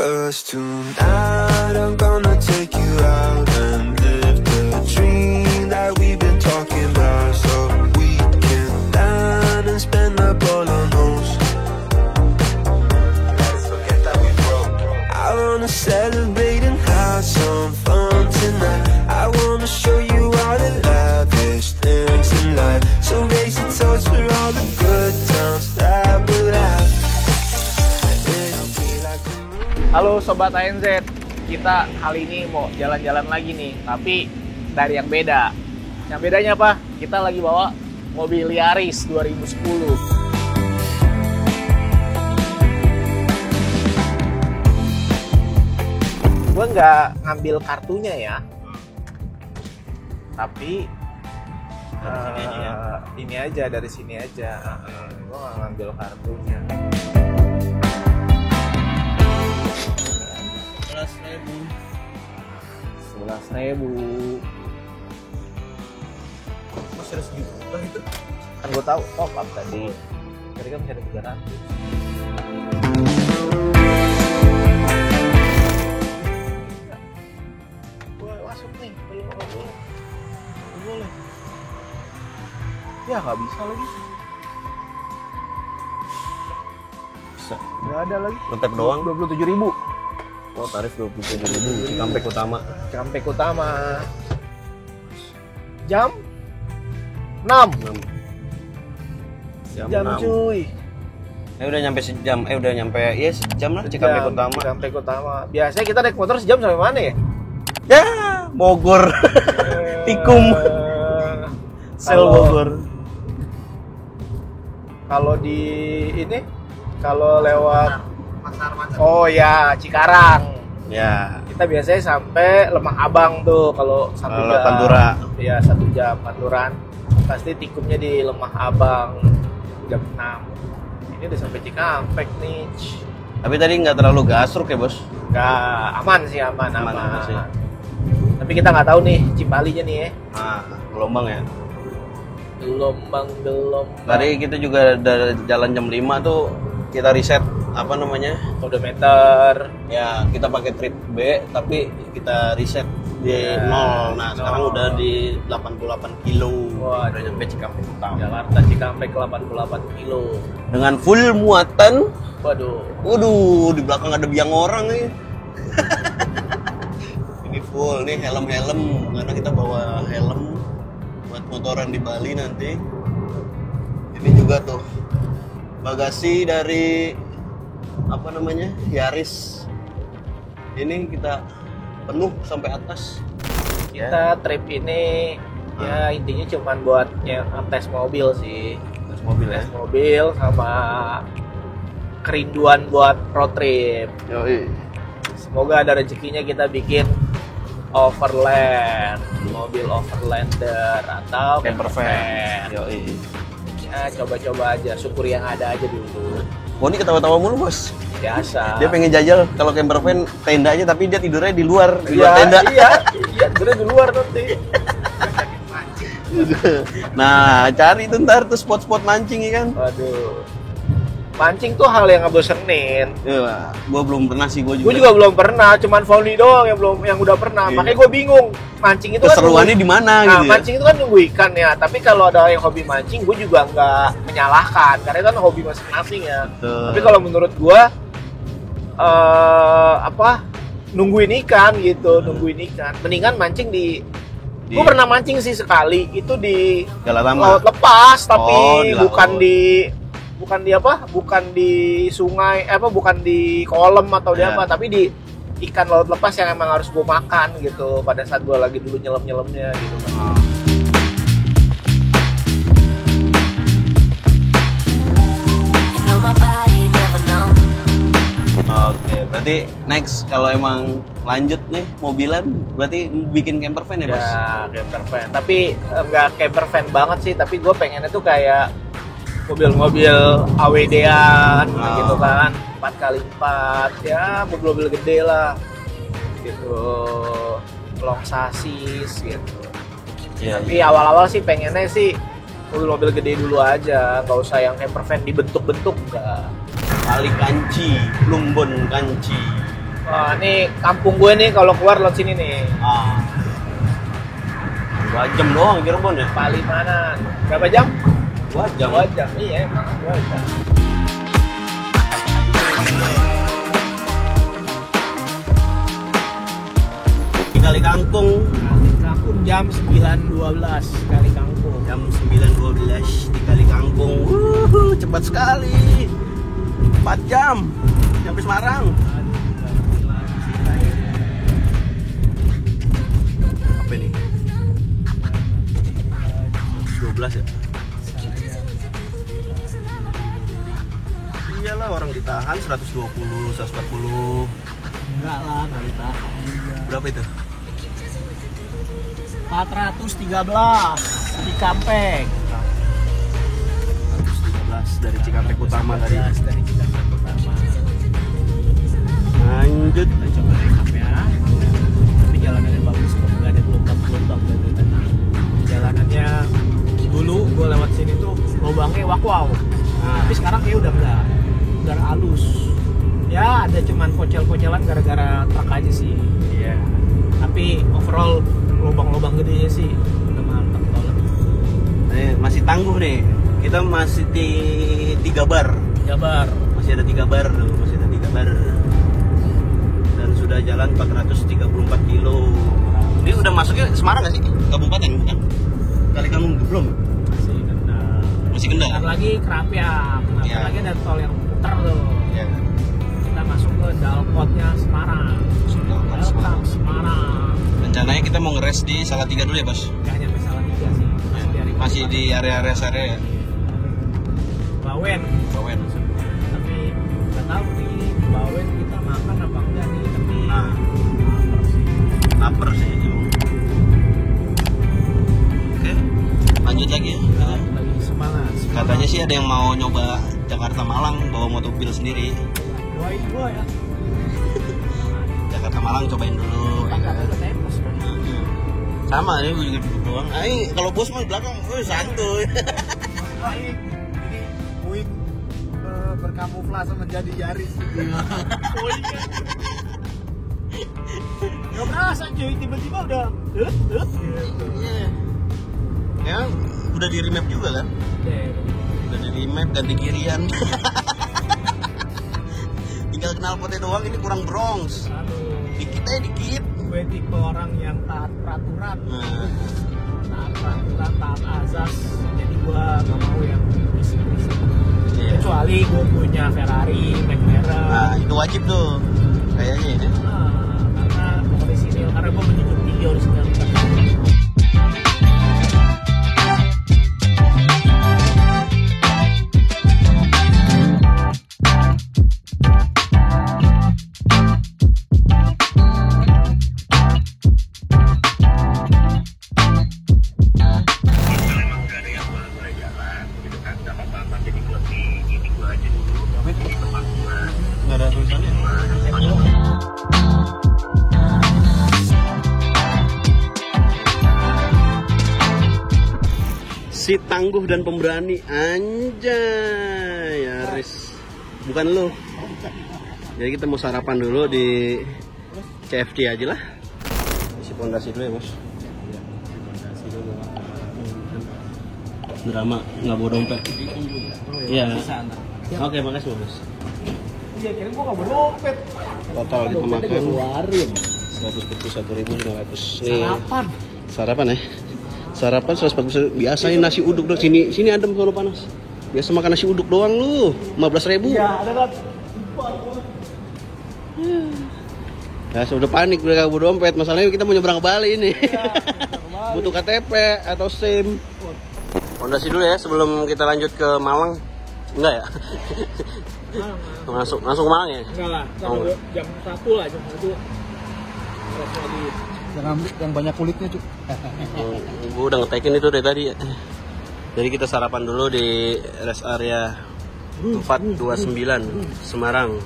'Cause tonight I'm gonna take you out and live the dream that we've been talking about. So we can dine and spend up all on those. Let's forget that we broke. I wanna celebrate and have some fun tonight. I wanna show you all the lavish things in life. So raise a toast for all the good times that we'll have. Halo Sobat ANZ, kita kali ini mau jalan-jalan lagi nih, tapi dari yang beda. Yang bedanya apa? Kita lagi bawa mobil Yaris 2010. Gue nggak ngambil kartunya ya, tapi ini aja dari sini aja. Gue nggak ngambil kartunya. 11.000. Masih ada sejuta itu. Kan gue tahu top up tadi. Tadi kan masih ada 300. Gue masuk nih, boleh. Ya nggak bisa lagi. Bisa. Nggak ada lagi. Ngetap doang. 27.000. Oh, tarif 27.000 Cikampek Utama. Cikampek Utama. Jam 6. Jam 6. cuy. Udah nyampe sejam. Udah nyampe ya sejam lah Cikampek Utama. Cikampek Utama. Biasanya kita naik motor sejam sampai mana ya? Ya, Bogor. Tikum. Sel Bogor. Kalau di ini kalau lewat oh ya, Cikarang. Ya. Kita biasanya sampai Lemah Abang tuh kalau 1 jam. Pantura. Iya, 1 jam Panturan. Pasti tikumnya di Lemah Abang jam 6. Ini udah sampai Cikampek nih. Tapi tadi nggak terlalu gasruk ya, Bos? Nggak, aman sih, aman. Sih. Tapi kita nggak tahu nih Cipalinya nih ya. Nah, gelombang ya. Gelombang. Tadi kita juga dari jalan jam 5 tuh kita riset apa namanya? Odometer. Ya, kita pakai trip B tapi kita riset di 0. Nah, sekarang udah di 88 kilo. Wah, udah nyampe Cikampek Utama. Jakarta Cikampek 88 kilo. Dengan full muatan. Waduh, di belakang ada biang orang nih. Ini full nih helm karena kita bawa helm buat motoran di Bali nanti. Ini juga tuh bagasi dari apa namanya Yaris. Ini kita penuh sampai atas. Kita trip ini ya intinya cuman buat ya, tes mobil sih. Tes mobil ya. Tes mobil sama kerinduan buat road trip. Yoi. Semoga ada rezekinya kita bikin overland, mobil overlander atau Camper van. Yoi. Ya coba-coba aja, syukuri yang ada aja dulu. Oh, ini ketawa-tawa mulu, Bos. Biasa. Dia pengen jajal kalau camper van tenda aja tapi dia tidurnya di luar Iya, tenda. tidurnya di luar nanti. Nah, cari tuh ntar tuh spot-spot mancing ya kan. Waduh. Mancing tuh hal yang ngebosenin. Iya, gua belum pernah sih, gua Gue juga belum pernah, cuman Fauzi doang yang udah pernah. Iya. Makanya gue bingung. Mancing itu keseruannya kan di mana nah, gitu ya. Mancing itu kan nunggu ikan ya. Tapi kalau ada yang hobi mancing, gue juga nggak menyalahkan karena kan hobi masing-masing ya. Betul. Tapi kalau menurut gue nungguin ikan gitu, nungguin ikan. Mendingan mancing di gue pernah mancing sih sekali itu di Galatama. laut lepas tapi di laut. bukan di sungai bukan di kolam atau di apa tapi di ikan laut lepas yang emang harus gue makan gitu pada saat gue lagi dulu nyelam-nyelamnya gitu kan. Oke, berarti next kalau emang lanjut nih mobilan berarti bikin camper van ya, Bos? Ya, camper van. Tapi nggak camper van banget sih, tapi gue pengennya tuh kayak mobil-mobil AWD-an gitu kan, 4x4 ya, mobil-mobil gede lah gitu, long chassis gitu. Iya. Tapi awal-awal sih pengennya sih mobil-mobil gede dulu aja, nggak usah yang camper van dibentuk-bentuk, enggak. Kali Kanci, Plumbon Kanci. Wah, ini kampung gue nih kalau keluar lewat sini nih. 2 jam doang Cirebon ya? Palimanan. Berapa jam? 2 jam. 2 jam. Iya, emang 2 jam. Di Kali Kangkung. Kangkung jam 9.12 Kali Kangkung. Jam 9.12 di Kali Kangkung. Cepat sekali. 4 jam sampai Semarang. Apa ini? 12 ya? Iyalah orang ditahan 120, 140. Enggak lah, nggak ditahan juga. Berapa itu? 413 di Cikampek. 113 dari Cikampek Utama tadi. Dari Cikampek Utama. Lanjut. Kita coba rekap ya. Tapi jalanannya bagus kok, nggak ada gelombang-gelombang dari tadi. Jalanannya dulu gue lewat sini tuh lubangnya wow. Tapi sekarang kayak udah enggak. Udah halus. Ya ada cuman kocel-kocelan gara-gara truk aja sih. Iya. Tapi overall lubang-lubang gedenya sih udah mantap banget. Masih tangguh nih. Kita masih di 3 bar. Jabar. Masih ada 3 bar dulu, masih ada 3 bar. Dan sudah jalan 434 kilo. Ini udah masuknya Semarang nggak sih? Kabupaten bukan? Kali Kangkung belum? Masih Kendal. Masih Kendal. Bentar lagi Kerapiak. Bentar Ya. lagi ada tol yang putar tuh. Ya. Kita masuk ke Dalpotnya Semarang. Dalpot Semarang. Rencananya kita mau ngeres di Salatiga dulu ya, Bos? Gak nyampe Salatiga sih. Masih di area-area area ya? Bawen. Bawen. Tapi nggak tahu nih Bawen kita makan apa enggak nih. Tapi Nah. lapar sih. Lapar sih itu. Oke, lanjut lagi ya. Lagi semangat. Katanya sih ada yang mau nyoba Jakarta Malang bawa mobil sendiri. Doain gua ya. Jakarta Malang cobain dulu. Ya kan? Kata tembus kan. Sama ini gue juga duduk doang. Kalau bos mah di belakang, santuy. Baik. Ini Boeing berkamuflase menjadi Yaris. Gak berasa cuy, tiba-tiba udah gitu. Ya, udah di remap juga kan? Udah di remap ganti kirian. Tinggal knalpotnya doang, ini kurang bronze. Aduh, Dikit aja dikit. gue tipe orang yang taat peraturan. Nah, Taat peraturan, taat azas. Jadi gue gak mau yang berisik-berisik. iya. Kecuali gue punya Ferrari, McLaren. Nah, itu wajib tuh. Kayaknya ya. Karena orisinil, karena gue menunjuk tinggi orisinalitas. Nggak ada tulisannya. Si tangguh dan pemberani, anjay, Yaris. Bukan lu. Jadi kita mau sarapan dulu di CFC aja lah. Isi pondasi dulu ya, Bos. Drama, nggak bawa dompet. Iya. Oke, makasih, Bos. Iya, kira gue gak berdompet. Total kita makan Keluarin. 141.900. Sarapan. Sarapan ya. Sarapan 141 biasa ini nasi uduk dong. Sini adem kalau panas. Biasa makan nasi uduk doang lu. 15.000. Iya, ada kan. Ya sudah panik udah gak bawa dompet. Masalahnya kita mau nyebrang ke Bali ini. Butuh KTP atau SIM. Pondasi dulu ya sebelum kita lanjut ke Malang. Enggak ya? Langsung ke Malang ya? Enggak lah, Oh. jam 1 lah, jam 1. Terus lagi. Jangan ambil yang banyak kulitnya, Cuk. Gue udah ngetekin itu dari tadi ya. Jadi kita sarapan dulu di rest area 429 Semarang.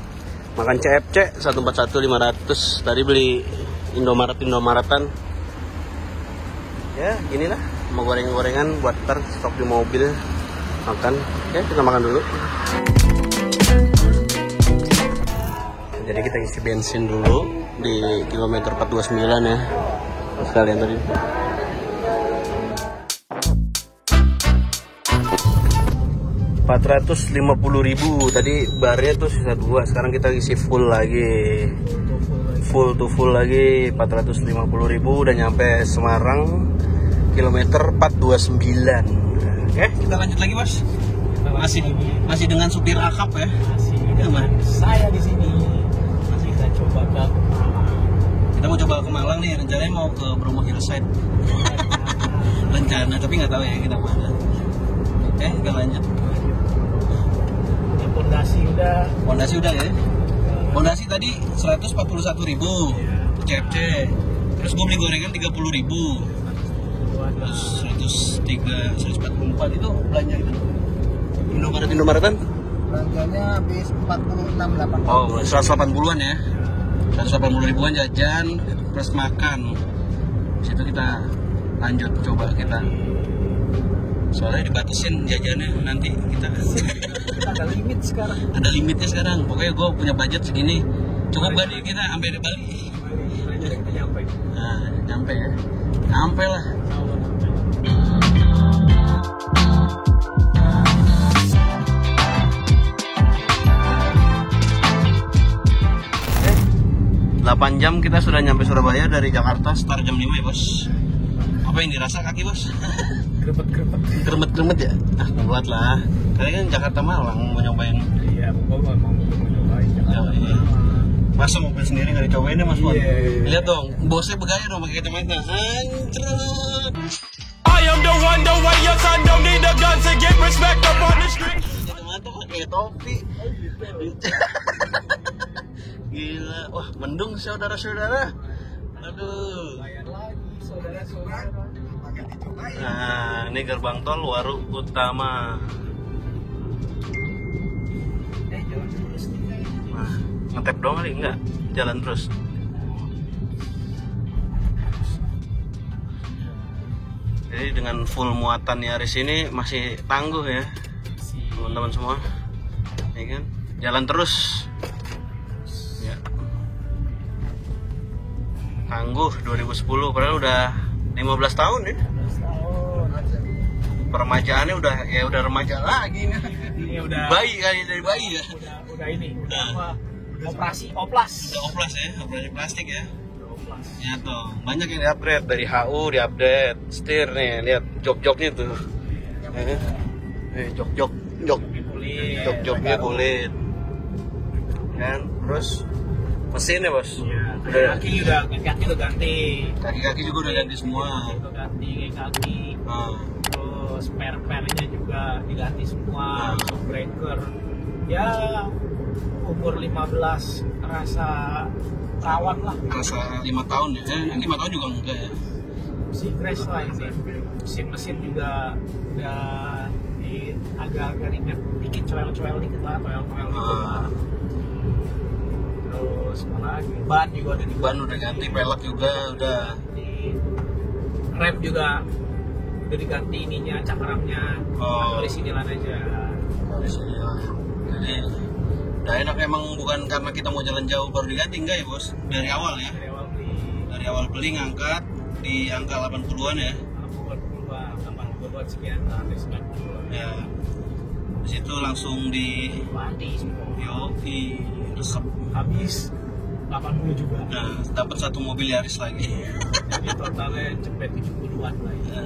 Makan CFC 141.500. Tadi beli Indomaratan. Ya, inilah mau goreng-gorengan buat ntar stok di mobil. Makan. Oke, kita makan dulu. jadi kita isi bensin dulu di kilometer 429 ya. Sekalian tadi. Rp450.000 tadi, barnya tuh sisa 2. Sekarang kita isi full lagi, full lagi 450.000. Udah nyampe Semarang kilometer 429. Oke, kita lanjut lagi bos. Masih dengan supir akap ya. Masih dengan saya di sini. Masih kita coba ke Malang. Kita mau coba ke Malang nih, rencananya mau ke Bromo Hillside. Rencana, tapi nggak tahu ya kita mana. Oke, kita lanjut. Pondasi udah ya. Pondasi tadi 141.000 CFC. Terus gue beli gorengan 30.000. Terus 144 itu belanja itu. Indomaretan? Belanjanya habis 46.800. Oh, 180-an ya. 180.000-an jajan plus makan. Situ kita lanjut coba kita. Soalnya dibatasin jajannya nanti kita. Ada limit sekarang. Ada limitnya sekarang. Pokoknya gue punya budget segini. Cukup gak nih kita sampai di Bali? Kita nyampe. Nah, nyampe ya. Nyampe lah. Eh, 8 jam kita sudah nyampe Surabaya dari Jakarta, start jam 5 ya bos. Apa yang dirasa kaki bos? Gremet ya? Ah, buat lah. Tadi kan Jakarta Malang mau nyobain. Iya, gua mau nyobain Jakarta. Iya. Masa mobil sendiri nggak dicobain ya Mas Wan? Iya. Lihat dong, bosnya bergaya dong pakai kacamata. Anjrot. I am the one, your son don't need a gun to get respect up on the street. Kacamata pakai topi. Gila, wah mendung saudara-saudara. Aduh. Bayar lagi saudara-saudara. Nah, ini gerbang tol Waru Utama. Jalan terus nih. Nah, ngetep doang kali enggak? Jalan terus. Jadi dengan full muatan Yaris ini masih tangguh ya, teman-teman semua. Ya kan? Jalan terus. Ya. Tangguh 2010, padahal udah 15 tahun ya. Peremajaannya udah remaja lagi nih. Ini udah Bayi kali dari bayi ya. udah ini udah apa? Operasi oplas. Udah oplas ya, operasi plastik ya. Oplas. Ya toh, banyak yang di-upgrade dari HU di-update. Setir nih, lihat jok-joknya tuh. Jok-jok. Kulit. Jok-joknya kulit. Kan, terus mesinnya bos. Iya. Kaki udah ganti. Kaki-kaki juga udah ganti semua. Udah ganti kaki. Nah, Terus spare-nya juga diganti semua. Shock breaker. Ya umur 15 rasa rawan lah. rasa 5 tahun ya. 5 tahun juga enggak ya. Si crash lah ini. Mesin juga udah agak-agak ringan. Dikit coel-coel dikit lah, coel-coel dikit lah. Terus mana lagi? Ban juga udah diganti. Ban udah ganti, pelek juga udah. Rem juga udah diganti ininya, cakramnya. Oh. Tulis inilan aja. Jadi udah enak, emang bukan karena kita mau jalan jauh baru diganti, enggak ya bos? Dari awal ya? Dari awal beli ngangkat di angka 80-an ya? 80 sekian, 90. Ya. Di situ langsung di Mati semua. Yoki resep. Habis 80 juga. Nah, dapat satu mobil Yaris lagi. Jadi totalnya cepet 70-an lah ya.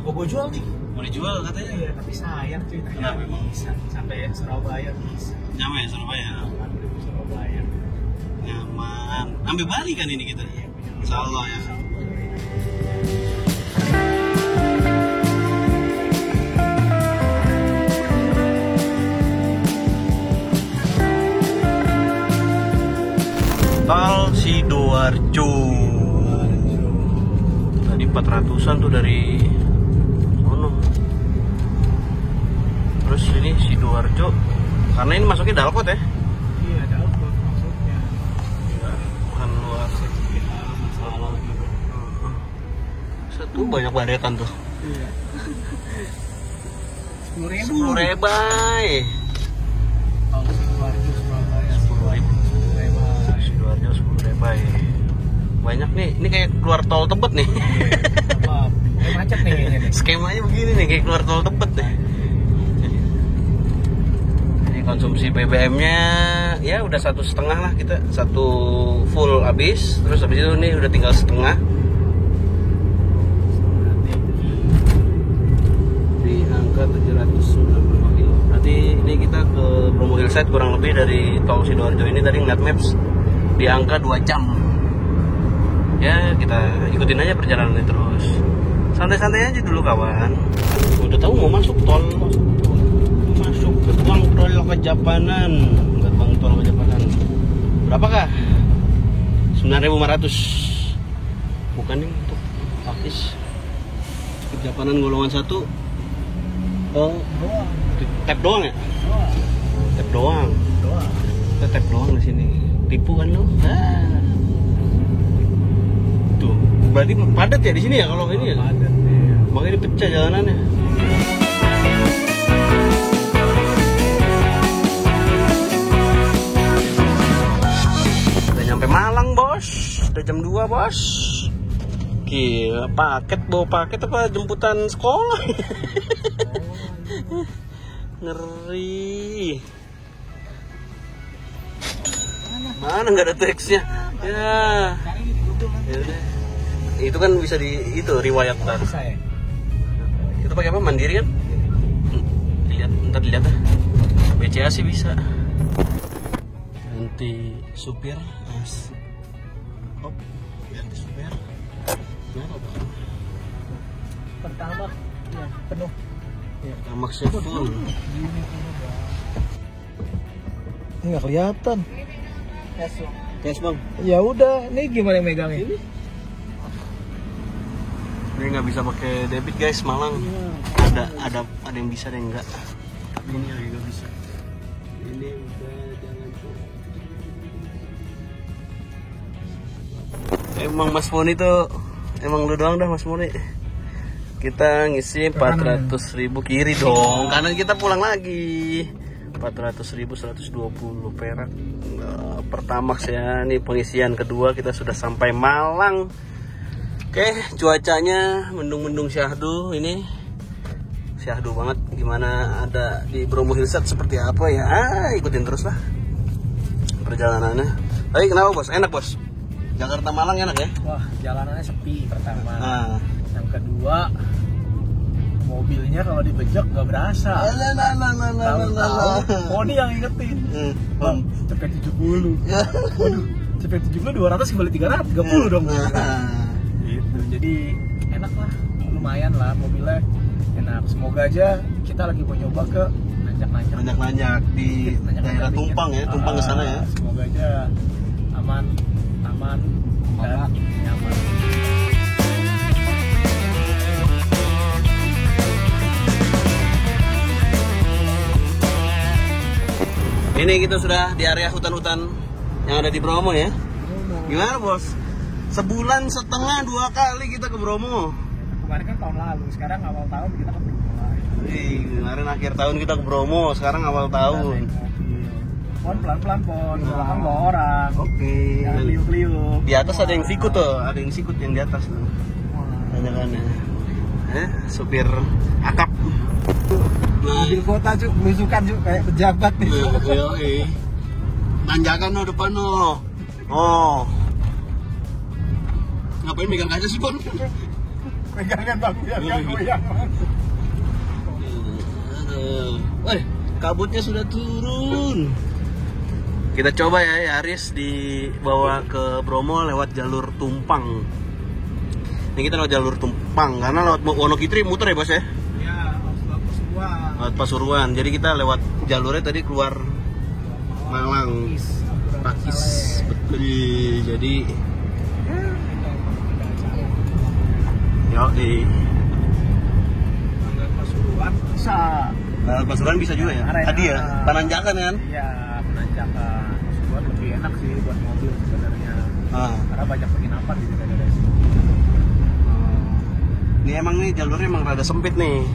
Mau gue jual nih. Mau dijual katanya? Iya, tapi sayang cuy. Kenapa emang? Bisa sampai Surabaya bisa. Nyampe Surabaya. Surabaya. Nyaman. Sampai Bali kan ini kita? Insya Allah ya. Tol Sidoarjo. Tadi 400-an tuh dari sono. Terus ini Sidoarjo. Karena ini masuknya Dalkot ya? Iya, Dalkot maksudnya. Bukan luar. Masalah juga. Satu banyak baretan tuh. Iya. 10.000. Tol Sidoarjo Surabaya. 10.000. banyak nih. Ini kayak keluar tol Tebet nih. Kayak macet nih kayaknya nih. Skemanya begini nih, kayak keluar tol Tebet nih. Ini konsumsi BBM-nya ya udah 1,5 lah kita, 1 full habis. Terus habis itu nih udah tinggal setengah. Di angka 795 kilo. Berarti ini kita ke Bromo Hillside kurang lebih dari tol Sidoarjo ini tadi ngeliat maps di angka 2 jam. Ya kita ikutin aja perjalanannya terus. Santai-santai aja dulu kawan. Udah tahu mau masuk tol. Masuk gerbang tol Kejapanan. Gerbang tol Kejapanan. Berapakah? 9.500. Bukan nih untuk pakis. Kejapanan golongan 1. Oh, tap doang ya? Tap doang. Kita tap doang di sini. Tipu kan lo? Tuh, berarti padat ya di sini ya kalau ini ya? Padat. Makanya dipecah jalanannya. Udah nyampe Malang bos. Udah jam 2 bos. Gila, paket bawa paket apa jemputan sekolah? Ngeri. Mana nggak ada teksnya? Ya. Yaudah. Itu kan bisa di itu riwayat ntar. Saya. Itu pakai apa? Mandiri kan? Lihat, ntar dilihat ah. BCA sih bisa. Ganti supir, mas. Hop, ganti supir. Kenapa bang? Pertama ya penuh. Ya, Amaxnya full. Ini nggak kelihatan. Yes bang. Ya udah, ini gimana yang megangnya? Ini nggak bisa pakai debit guys, Malang. Ada yang bisa, ada yang enggak. Ini lagi nggak bisa. Ini udah jangan. Emang Mas Moni tuh, emang lu doang dah Mas Moni. Kita ngisi 400.000 kiri dong, kanan kita pulang lagi. 400.120 perak. Pertamax ya, ini pengisian kedua kita sudah sampai Malang. Oke, cuacanya mendung-mendung syahdu ini. Syahdu banget. Gimana ada di Bromo Hillside seperti apa ya? Ikutin terus lah perjalanannya. Tapi kenapa bos? Enak bos? Jakarta Malang enak ya? Wah, jalanannya sepi pertama. Nah. Yang kedua, mobilnya kalau dibejek nggak berasa. Tahu-tahu Poni yang ingetin. Bang, cepet 70. Waduh, cepet 70 200 kembali 330 dong. Gitu. Jadi enak lah, lumayan lah mobilnya. Enak. Semoga aja kita lagi mau nyoba ke Nanjak-nanjak di daerah Tumpang ya, Tumpang ke sana ya. Semoga aja aman dan nyaman. Ini kita sudah di area hutan-hutan yang ada di Bromo ya. Gimana bos? Sebulan setengah 2 kali kita ke Bromo. Kemarin kan tahun lalu, sekarang awal tahun kita ke Bromo. Kemarin akhir tahun kita ke Bromo, sekarang awal tahun. Pon pelan-pelan pon, belakang bawa orang. Oke. Jangan liuk-liuk. Di atas ada yang sikut tuh, ada yang sikut yang di atas tuh. Tanyakannya. Supir akap. Mobil kota cuk, belusukan cuk kayak pejabat nih. Tanjakan lo depan lo. Oh. Ngapain megang kaca sih, Bon? Pegangan bang, biar gak goyang. Woi, kabutnya sudah turun. Kita coba ya Yaris dibawa ke Bromo lewat jalur Tumpang. Ini kita lewat jalur Tumpang karena lewat Wonokitri muter ya bos ya? Ya, Pasuruan. Lewat Pasuruan. Jadi kita lewat jalurnya tadi keluar Malang. Pakis. Betul. Jadi di Pasuruan bisa. Pasuruan bisa juga ya? Tadi ya? Pananjakan kan? Iya, Pananjakan. Pasuruan lebih enak sih buat mobil sebenarnya. Karena banyak penginapan di daerah sini. Ini emang nih jalurnya emang rada sempit nih.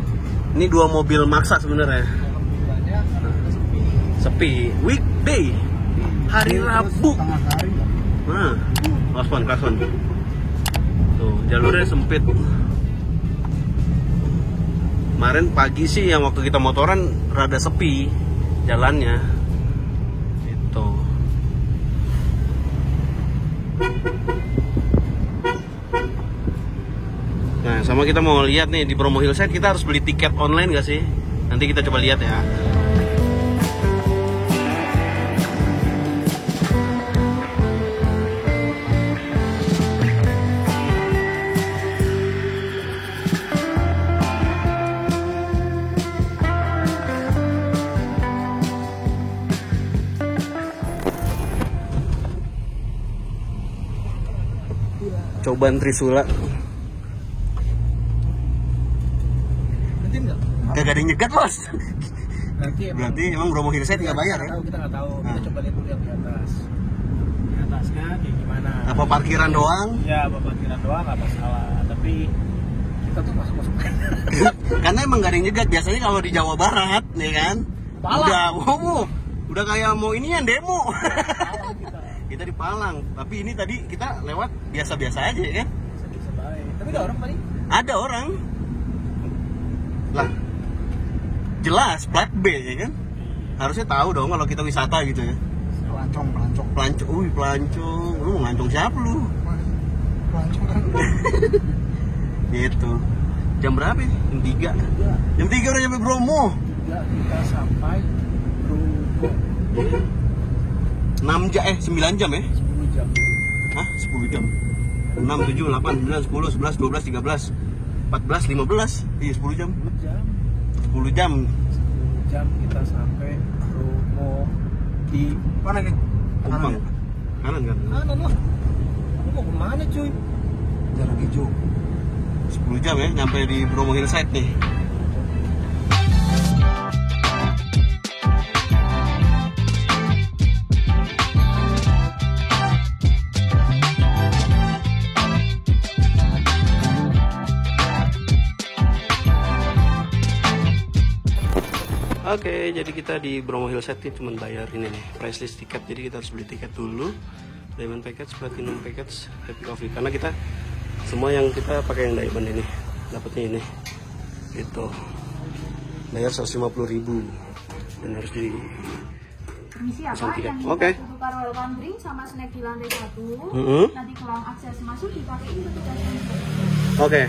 Ini 2 mobil maksa sebenarnya. Alhamdulillahnya sepi. Sepi. Weekday. Hari Rabu. Tengah hari. Nah. Klason. Tuh, jalurnya sempit. Kemarin pagi sih yang waktu kita motoran rada sepi jalannya. Itu. Nah, sama kita mau lihat nih di Bromo Hillside, kita harus beli tiket online gak sih? Nanti kita coba lihat ya. Cobaan Trisula. Nanti enggak? Gak ada yang nyegat, Bos. Berarti emang Bromo Hillside nggak bayar ya? Kita nggak tahu. Kita coba lihat dulu yang di atas. Di atasnya kayak gimana? Apa parkiran doang? Ya, apa parkiran doang nggak masalah. Tapi kita tuh masuk. Karena emang gak ada yang nyegat. Biasanya kalau di Jawa Barat, nih kan? Palang. Udah kayak mau inian demo. Kita di Palang. Tapi ini tadi kita lewat biasa-biasa aja ya kan? Bisa baik. Tapi ada orang tadi? Ada orang. Lah, jelas plat B ya kan? Harusnya tahu dong kalau kita wisata gitu ya. Pelancong. Lu mau ngelancong siapa lu? Pelancong kan. Gitu. Jam berapa ya? Jam 3 udah nyampe Bromo. Ya, kita sampai Bromo. 9 jam ya? 10 jam. Hah? 10 jam? 6, 7, 8, 9, 10, 11, 12, 13, 14, 15. Iya 10 jam. 10 jam. 10 jam kita sampai Bromo di mana nih? Kupang. Kanan kan? Kanan lah. Lu mau kemana cuy? Jarak hijau. 10 jam ya nyampe di Bromo Hillside nih. Oke, jadi kita di Bromo Hillside ini cuma bayar ini nih, price list tiket. Jadi kita harus beli tiket dulu. Diamond package, platinum package, happy coffee. Karena kita semua yang kita pakai yang diamond ini, dapatnya ini. Gitu. Bayar 150.000 dan harus di Permisi ya pesan Pak, tiket. yang Oke. tukar welcome drink sama snack di lantai 1. Nanti kalau akses masuk dipakai itu tuh. Oke.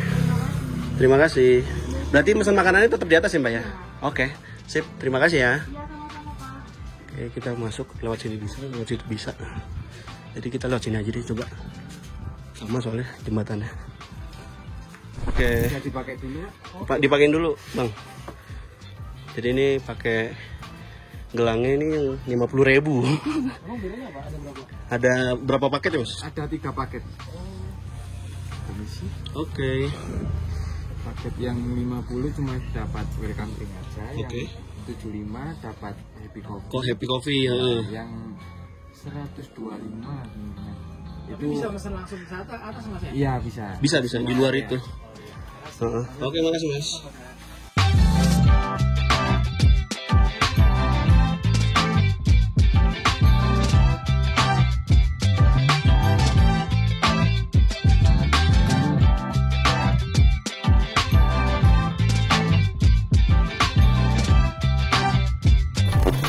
Terima kasih. Berarti pesan makanannya tetap di atas ya, Mbak ya? Oke. Sip, terima kasih ya. Iya, sama-sama Pak. Oke, kita masuk lewat sini bisa, lewat situ bisa. Jadi kita lewat sini aja deh, coba. Sama soalnya jembatannya. Oke. Bisa dipakai dulu. Pak, dipakein dulu, Bang. Jadi ini pakai gelangnya ini yang 50.000. Emang bedanya apa? Ada berapa? Ada berapa paket ya, Mas? Ada 3 paket. Permisi. Oke. Paket yang 50 cuma dapat welcome drink aja. Oke. Yang 75 dapat happy coffee. Kok happy coffee ya? Yang 125 Tapi bisa pesan langsung ke atas Mas ya? Iya bisa. Bisa di luar itu. Oke, makasih Mas.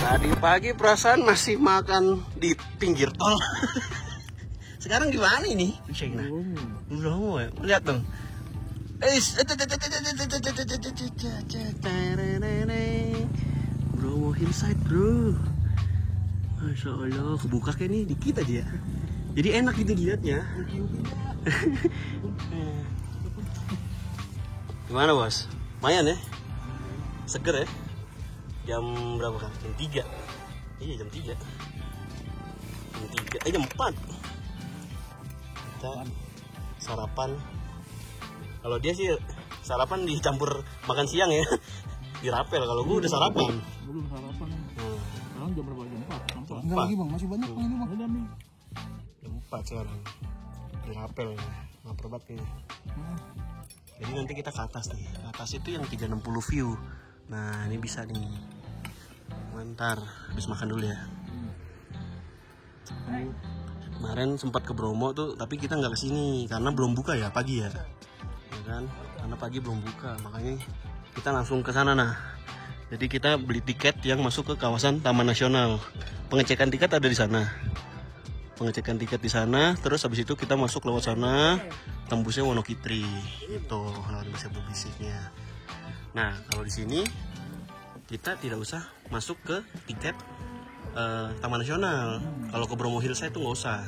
Tadi pagi perasaan masih makan di pinggir tol. Sekarang gimana ini? Belum ya. Lihat dong. Bromo Hillside bro. Masya Allah, kebuka kayak nih dikit aja ya. Jadi enak gitu dilihatnya. Gimana bos? Lumayan ya? Seger ya? Jam berapa kan? Jam 3. Iya jam 3. Jam 4. Kita sarapan. Kalau dia sih sarapan dicampur makan siang ya. Dirapel. Kalau gue udah sarapan. Belum sarapan. Sekarang jam berapa? Jam 4. Enggak lagi bang, masih banyak bang ini bang. Jam 4 sekarang. Dirapel. Lapar banget ini. Jadi nanti kita ke atas nih. Ke atas itu yang 360 view. Nah ini bisa nih. Bentar, habis makan dulu ya. Kemarin sempat ke Bromo tuh, tapi kita nggak kesini karena belum buka ya pagi ya kan? Karena pagi belum buka, makanya kita langsung ke sana. Nah, jadi kita beli tiket yang masuk ke kawasan Taman Nasional. Pengecekan tiket ada di sana. Pengecekan tiket di sana, terus habis itu kita masuk lewat sana, tembusnya Wonokitri. Itu lewat bisa bisnisnya. Nah, kalau di sini kita tidak usah masuk ke tiket Taman Nasional. Kalau ke Bromo Hillside tuh nggak usah,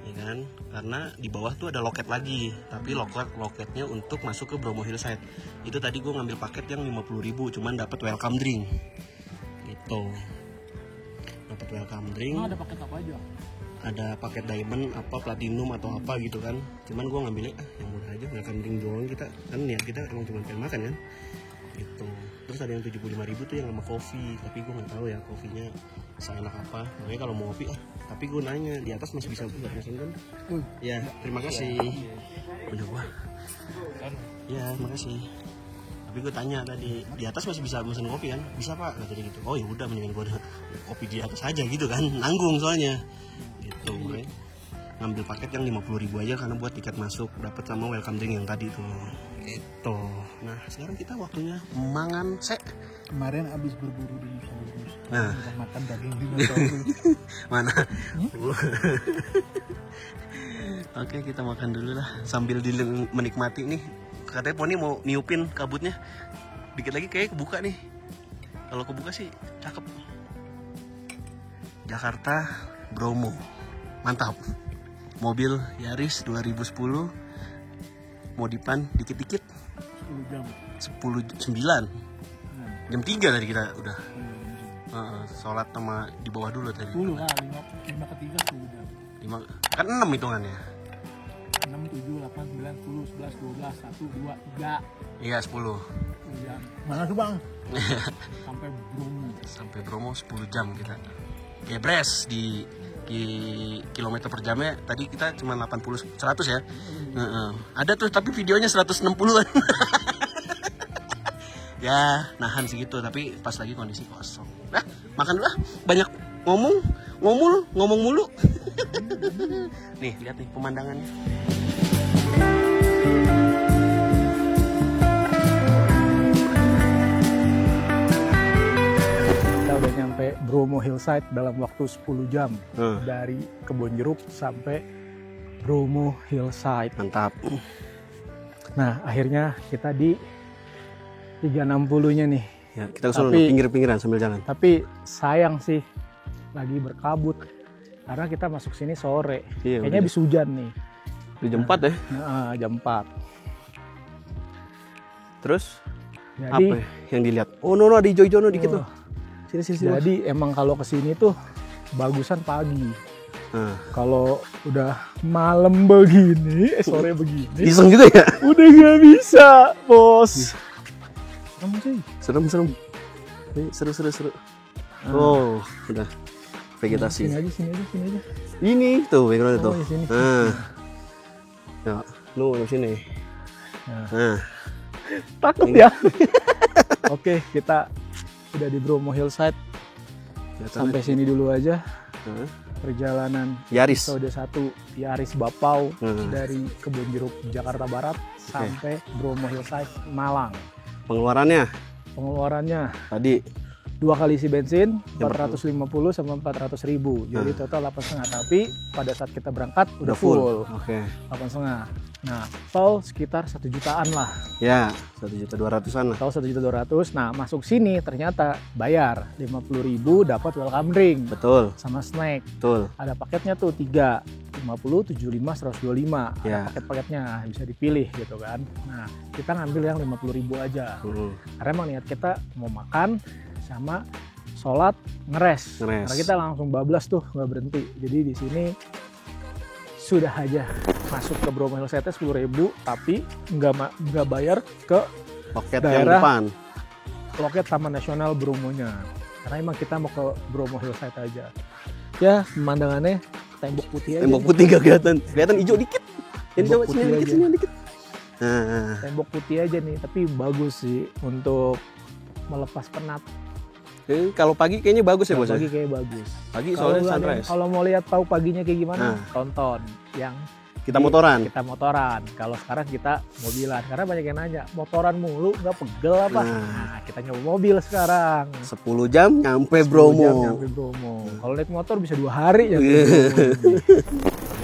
ya kan? Karena di bawah tuh ada loket lagi, tapi loketnya untuk masuk ke Bromo Hillside. Itu tadi gue ngambil paket yang 50.000, cuman dapat welcome drink, gitu. Dapat welcome drink. Ada paket apa aja? Ada paket diamond, apa platinum atau apa gitu kan. Cuman gue ngambilnya yang murah aja, welcome drink doang kita. Kan niat kita emang cuma pengen makan kan, gitu. Terus ada yang 75.000 tuh yang sama kopi, tapi gue nggak tahu ya kopinya seenak apa. Makanya kalau mau kopi tapi gue nanya di atas masih bisa buat mesin kan? Ya, terima kasih. Udah gua. Ya, makasih. Tapi gue tanya tadi di atas masih bisa mesin kopi kan? Bisa pak, kata dia gitu. Oh ya udah, mendingan gue kopi di atas aja gitu kan, nanggung soalnya. Gitu, kan. Ngambil paket yang 50.000 aja karena buat tiket masuk, dapat sama welcome drink yang tadi tuh. Gitu. Nah, sekarang kita waktunya mangan sek. Kemarin abis berburu dinosaurus. Nah. Kita makan daging dinosaurus. Mana? Oke, kita makan dulu lah sambil menikmati nih. Katanya Poni mau niupin kabutnya. Dikit lagi kayak kebuka nih. Kalau kebuka sih cakep. Jakarta Bromo. Mantap. Mobil Yaris 2010. Modifan dikit-dikit. 10 jam. 9. Jam 3 tadi kita udah. Sholat sama di bawah dulu tadi. 10 lah, 5 ke 3 10 jam. 5, kan 6 hitungannya. 6, 7, 8, 9, 10, 11, 12, 1, 2, 3. Iya 10. 10 jam. Mana tuh bang? Sampai Bromo. Sampai Bromo 10 jam kita. Gebres di kilometer per jamnya tadi kita cuma 100 ya. Ada tuh tapi videonya 160-an. Ya nahan segitu, tapi pas lagi kondisi kosong. Nah, makan dulu lah. Banyak ngomong mulu. Nih lihat nih pemandangannya. Kita udah nyampe Bromo Hillside dalam waktu 10 jam. Dari Kebonjeruk sampai Bromo Hillside. Mantap. Nah akhirnya kita di 360-nya nih. Ya, kita kesana pinggir-pinggiran sambil jalan. Tapi sayang sih lagi berkabut karena kita masuk sini sore. Iya, kayaknya habis hujan nih. Di jam 4 ya? Jam 4. Terus Jadi, apa yang dilihat? Oh no ada hijau-hijau dikit loh. Sini. Jadi emang kalau kesini tuh bagusan pagi. Kalau udah malam begini, sore begini, Iseng gitu ya? udah gak bisa, bos. Serem. Seru. Oh, udah vegetasi. Sini aja. Ini tuh background itu. Ya, sini. Ya, lu sini. Nah. Takut ya. Oke, kita udah di Bromo Hillside. Sampai sini dulu aja. Perjalanan Yaris. episode 1 Yaris Bapau dari Kebonjeruk Jakarta Barat sampai Bromo Hillside Malang. Pengeluarannya Tadi 2 kali isi bensin 450 sama 400.000, jadi total 8,5. Tapi pada saat kita berangkat udah full. Oke. 8,5. Nah, tol sekitar 1 jutaan lah. Ya, 1.200.000-an lah. Tol 1.200.000. Nah, masuk sini ternyata bayar 50.000 dapat welcome drink. Betul. Sama snack. Betul. Ada paketnya tuh 3, 50, 75, 125. Ya. Ada paket-paketnya bisa dipilih gitu kan. Nah, kita ngambil yang 50.000 aja. Karena emang niat kita mau makan sama sholat ngeres. Karena kita langsung bablas tuh, nggak berhenti. Jadi di sini sudah aja masuk ke Bromo Hillside 10.000, tapi nggak bayar ke Loket daerah yang depan. loket Taman Nasional Bromonya. Karena emang kita mau ke Bromo Hillside aja. Ya pemandangannya tembok putih aja. Tembok putih nggak kelihatan hijau dikit. Jadi coba Tembok putih sini aja. dikit. Nah. Tembok putih aja nih, tapi bagus sih untuk melepas penat. Kalau pagi kayaknya bagus ya, Bos. Pagi kayak bagus. Pagi Kalau soalnya sunrise. Kalau mau lihat tahu paginya kayak gimana, tonton yang Kita motoran. Kita motoran. Kalau sekarang kita mobilan. Karena banyak yang nanya, motoran mulu nggak pegel apa? Nah, kita nyoba mobil sekarang. 10 jam nyampe 10 Bromo. jam nyampe Bromo. Kalau naik motor bisa 2 hari ya.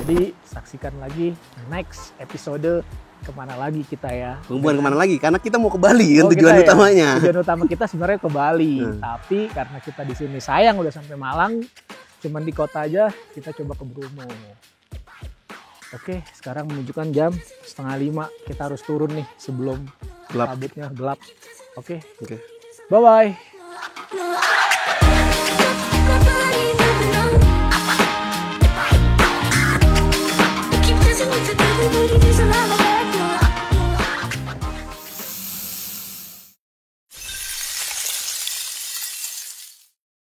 Jadi saksikan lagi next episode kemana lagi kita ya. Bukan kemana lagi, karena kita mau ke Bali kan tujuan kita utamanya. Tujuan utama kita sebenarnya ke Bali. Tapi karena kita di sini sayang udah sampai Malang, cuman di kota aja, kita coba ke Bromo. Oke, sekarang menunjukkan jam 4:30. Kita harus turun nih sebelum kabutnya gelap. Oke. Oke. Bye-bye.